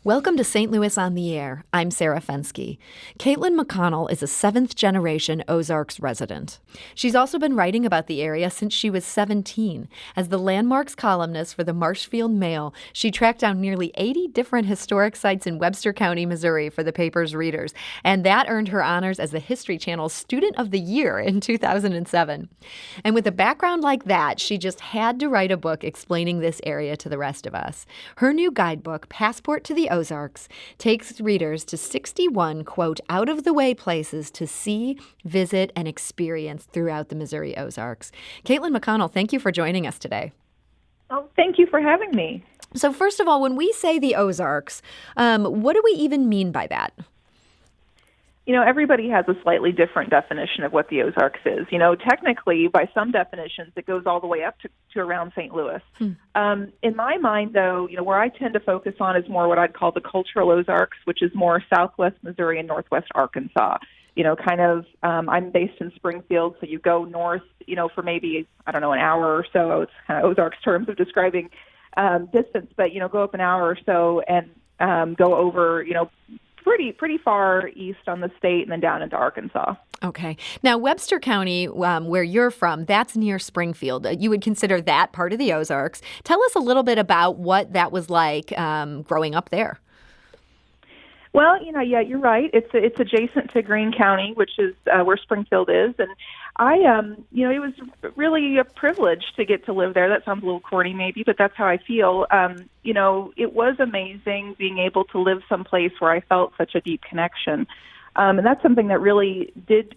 Welcome to St. Louis on the Air. I'm Sarah Fenske. Kaitlyn McConnell is a seventh-generation Ozarks resident. She's also been writing about the area since she was 17. As the landmarks columnist for the Marshfield Mail, she tracked down nearly 80 different historic sites in Webster County, Missouri for the paper's readers, and that earned her honors as the History Channel's Student of the Year in 2007. And with a background like that, she just had to write a book explaining this area to the rest of us. Her new guidebook, Passport to the Ozarks, takes readers to 61, quote, out-of-the-way places to see, visit, and experience throughout the Missouri Ozarks. Kaitlyn McConnell, thank you for joining us today. Oh, thank you for having me. So first of all, when we say the Ozarks, what do we even mean by that? You know, everybody has a slightly different definition of what the Ozarks is. You know, technically, by some definitions, it goes all the way up to around St. Louis. In my mind, though, you know, where I tend to focus on is more what I'd call the cultural Ozarks, which is more southwest Missouri and northwest Arkansas. You know, kind of, I'm based in Springfield, so you go north, you know, for maybe, I don't know, an hour or so. It's kind of Ozarks terms of describing distance, but, you know, go up an hour or so and go over, you know, pretty far east on the state and then down into Arkansas. Okay. Now, Webster County, where you're from, that's near Springfield. You would consider that part of the Ozarks. Tell us a little bit about what that was like growing up there. Well, you know, yeah, you're right. It's adjacent to Greene County, which is where Springfield is, and you know, it was really a privilege to get to live there. That sounds a little corny, maybe, but that's how I feel. You know, it was amazing being able to live someplace where I felt such a deep connection, and that's something that really did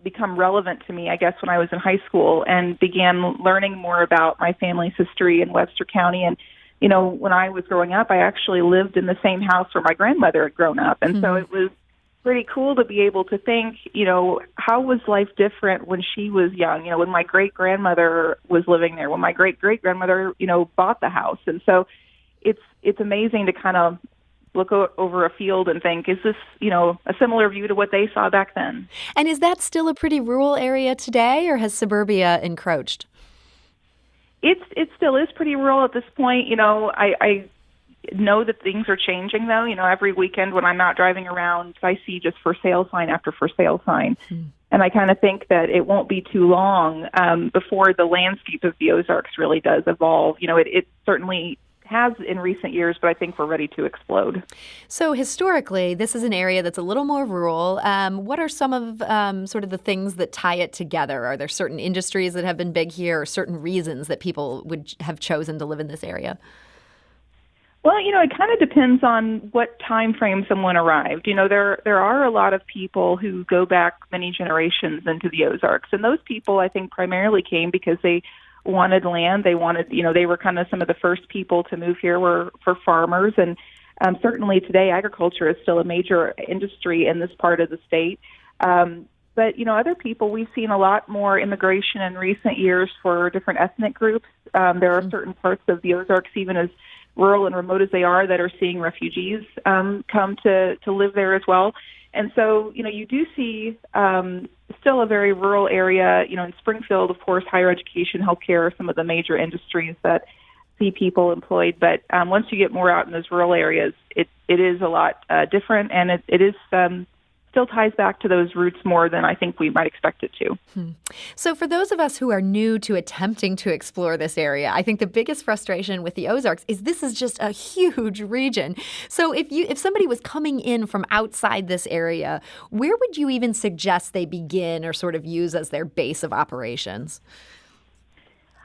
become relevant to me, I guess, when I was in high school and began learning more about my family's history in Webster County. And you know, when I was growing up, I actually lived in the same house where my grandmother had grown up. And so it was pretty cool to be able to think, you know, how was life different when she was young? You know, when my great-grandmother was living there, when my great-great-grandmother, you know, bought the house. And so it's amazing to kind of look over a field and think, is this, you know, a similar view to what they saw back then? And is that still a pretty rural area today, or has suburbia encroached? It still is pretty rural at this point. You know, I know that things are changing, though. You know, every weekend when I'm out driving around, I see just for sale sign after for sale sign. And I kind of think that it won't be too long before the landscape of the Ozarks really does evolve. You know, it certainly has in recent years, but I think we're ready to explode. So historically, this is an area that's a little more rural. What are some of sort of the things that tie it together? Are there certain industries that have been big here, or certain reasons that people would have chosen to live in this area? Well, you know, it kind of depends on what time frame someone arrived. You know, there are a lot of people who go back many generations into the Ozarks, and those people, I think, primarily came because they wanted land. They wanted, you know, they were kind of some of the first people to move here were for farmers. And certainly today, agriculture is still a major industry in this part of the state. But, you know, other people, we've seen a lot more immigration in recent years for different ethnic groups. There are certain parts of the Ozarks, even as rural and remote as they are, that are seeing refugees come to live there as well. And so, you know, you do see still a very rural area. You know, in Springfield, of course, higher education, healthcare are some of the major industries that see people employed. But once you get more out in those rural areas, it is a lot different, and it is still ties back to those roots more than I think we might expect it to. So for those of us who are new to attempting to explore this area, I think the biggest frustration with the Ozarks is this is just a huge region. So if somebody was coming in from outside this area, where would you even suggest they begin or sort of use as their base of operations?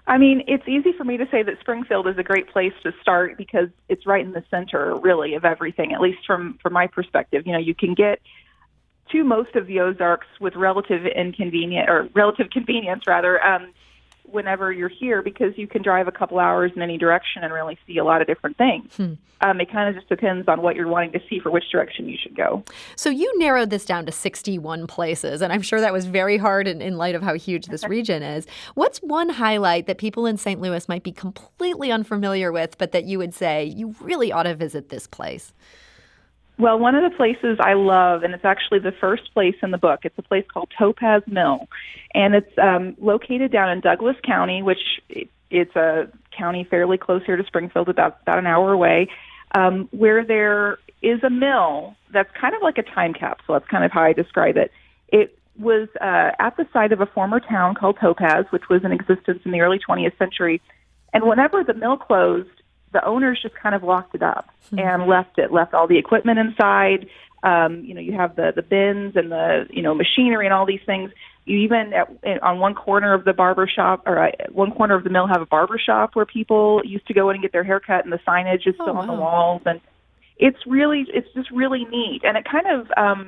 I mean, it's easy for me to say that Springfield is a great place to start because it's right in the center, really, of everything, at least from my perspective. You know, you can get to most of the Ozarks with relative convenience, whenever you're here, because you can drive a couple hours in any direction and really see a lot of different things. It kind of just depends on what you're wanting to see for which direction you should go. So you narrowed this down to 61 places, and I'm sure that was very hard in light of how huge this region is. What's one highlight that people in St. Louis might be completely unfamiliar with, but that you would say you really ought to visit this place? Well, one of the places I love, and it's actually the first place in the book, it's a place called Topaz Mill. And it's located down in Douglas County, which it's a county fairly close here to Springfield, about an hour away. where there is a mill that's kind of like a time capsule. That's kind of how I describe it. It was at the site of a former town called Topaz, which was in existence in the early 20th century. And whenever the mill closed, the owners just kind of locked it up and left all the equipment inside. You have the bins and the, machinery and all these things. You even on one corner of the barber shop or one corner of the mill have a barber shop where people used to go in and get their hair cut, and the signage is still on the walls. And it's just really neat. And it kind of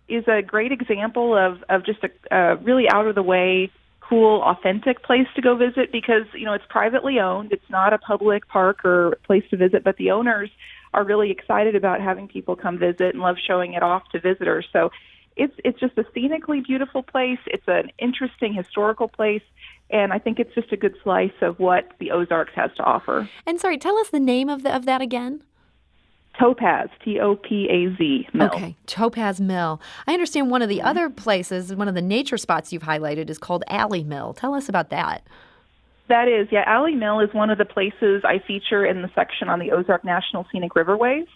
is a great example of just a really out of the way, cool, authentic place to go visit because, it's privately owned. It's not a public park or place to visit, but the owners are really excited about having people come visit and love showing it off to visitors. So it's just a scenically beautiful place. It's an interesting historical place, and I think it's just a good slice of what the Ozarks has to offer. And sorry, tell us the name of that again. Topaz, Topaz Mill. Okay, Topaz Mill. I understand one of the other places, one of the nature spots you've highlighted is called Alley Mill. Tell us about that. That is, Alley Mill is one of the places I feature in the section on the Ozark National Scenic Riverways.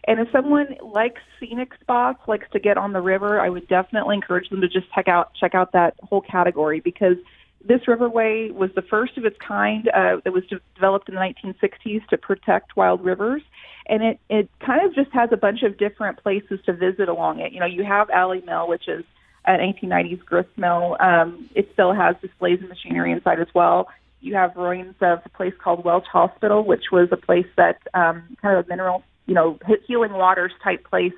And if someone likes scenic spots, likes to get on the river, I would definitely encourage them to just check out that whole category because this riverway was the first of its kind that was developed in the 1960s to protect wild rivers. And it kind of just has a bunch of different places to visit along it. You have Alley Mill, which is an 1890s grist mill. It still has displays of machinery inside as well. You have ruins of a place called Welch Hospital, which was a place that kind of a mineral, healing waters type place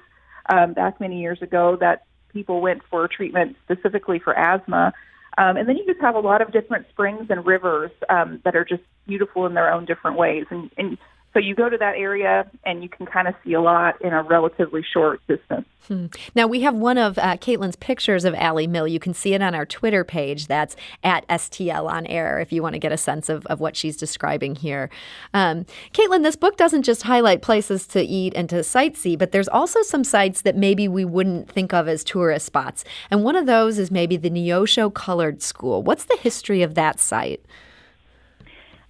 back many years ago that people went for treatment specifically for asthma. And then you just have a lot of different springs and rivers that are just beautiful in their own different ways. And so you go to that area and you can kind of see a lot in a relatively short distance. Now, we have one of Kaitlyn's pictures of Alley Mill. You can see it on our Twitter page. That's at STL on air if you want to get a sense of what she's describing here. Kaitlyn, this book doesn't just highlight places to eat and to sightsee, but there's also some sites that maybe we wouldn't think of as tourist spots. And one of those is maybe the Neosho Colored School. What's the history of that site?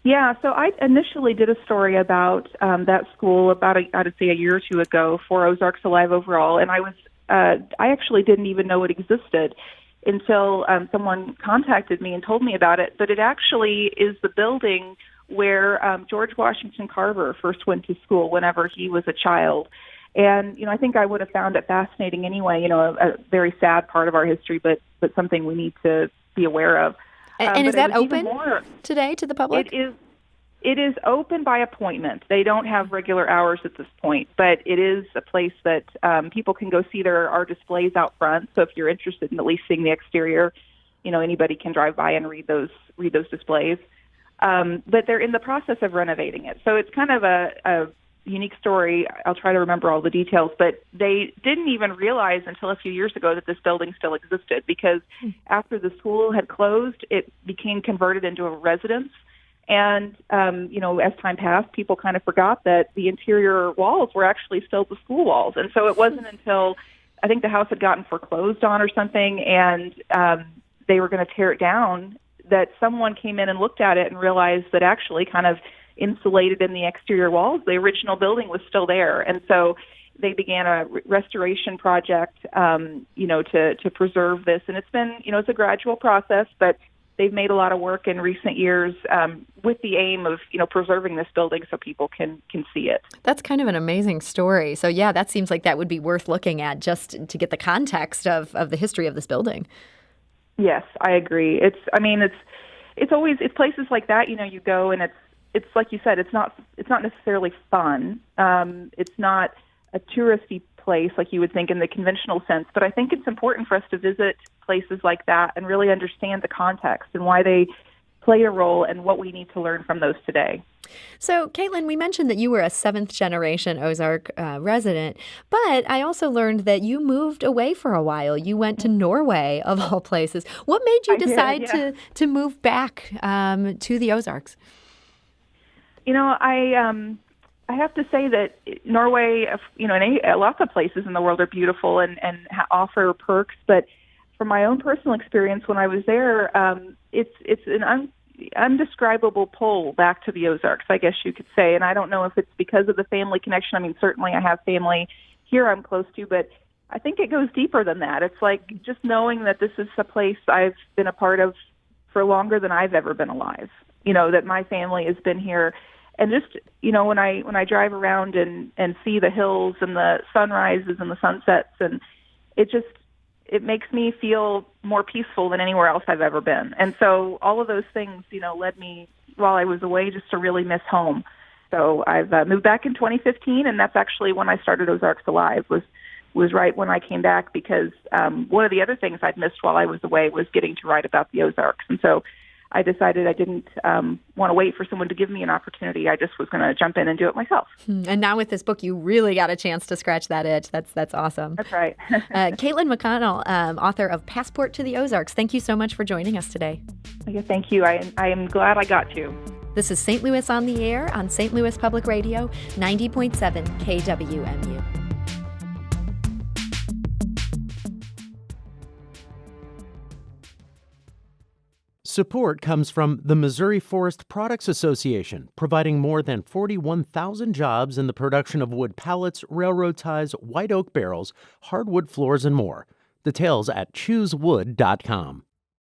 Yeah, so I initially did a story about that school about I'd say a year or two ago for Ozarks Alive Overall, and I actually didn't even know it existed until someone contacted me and told me about it. But it actually is the building where George Washington Carver first went to school whenever he was a child. And I think I would have found it fascinating anyway. A very sad part of our history, but something we need to be aware of. And is that open today to the public? It is open by appointment. They don't have regular hours at this point, but it is a place that people can go see. There are displays out front, so if you're interested in at least seeing the exterior, anybody can drive by and read those displays. But they're in the process of renovating it, so it's kind of a unique story. I'll try to remember all the details, but they didn't even realize until a few years ago that this building still existed because after the school had closed, it became converted into a residence. And, as time passed, people kind of forgot that the interior walls were actually still the school walls. And so it wasn't until I think the house had gotten foreclosed on or something and they were going to tear it down that someone came in and looked at it and realized that actually kind of insulated in the exterior walls, the original building was still there. And so they began a restoration project, to preserve this. And it's been, it's a gradual process, but they've made a lot of work in recent years with the aim of, preserving this building so people can see it. That's kind of an amazing story. So, yeah, that seems like that would be worth looking at just to get the context of the history of this building. Yes, I agree. It's places like that, you go and it's like you said, it's not necessarily fun. It's not a touristy place like you would think in the conventional sense, but I think it's important for us to visit places like that and really understand the context and why they play a role and what we need to learn from those today. So, Kaitlyn, we mentioned that you were a seventh-generation Ozark resident, but I also learned that you moved away for a while. You went to Norway, of all places. What made you decide to move back to the Ozarks? I have to say that Norway, lots of places in the world are beautiful and offer perks. But from my own personal experience when I was there, it's an undescribable pull back to the Ozarks, I guess you could say. And I don't know if it's because of the family connection. I mean, certainly I have family here I'm close to, but I think it goes deeper than that. It's like just knowing that this is a place I've been a part of for longer than I've ever been alive. You know, that my family has been here. And just, you know, when I drive around and see the hills and the sunrises and the sunsets, and it makes me feel more peaceful than anywhere else I've ever been. And so all of those things, you know, led me while I was away just to really miss home. So I've moved back in 2015, and that's actually when I started Ozarks Alive, was right when I came back, because one of the other things I'd missed while I was away was getting to write about the Ozarks. And so I decided I didn't want to wait for someone to give me an opportunity. I just was going to jump in and do it myself. And now with this book, you really got a chance to scratch that itch. That's awesome. That's right. Kaitlyn McConnell, author of Passport to the Ozarks. Thank you so much for joining us today. Okay, thank you. I am glad I got to. This is St. Louis on the Air on St. Louis Public Radio, 90.7 KWMU. Support comes from the Missouri Forest Products Association, providing more than 41,000 jobs in the production of wood pallets, railroad ties, white oak barrels, hardwood floors, and more. Details at choosewood.com.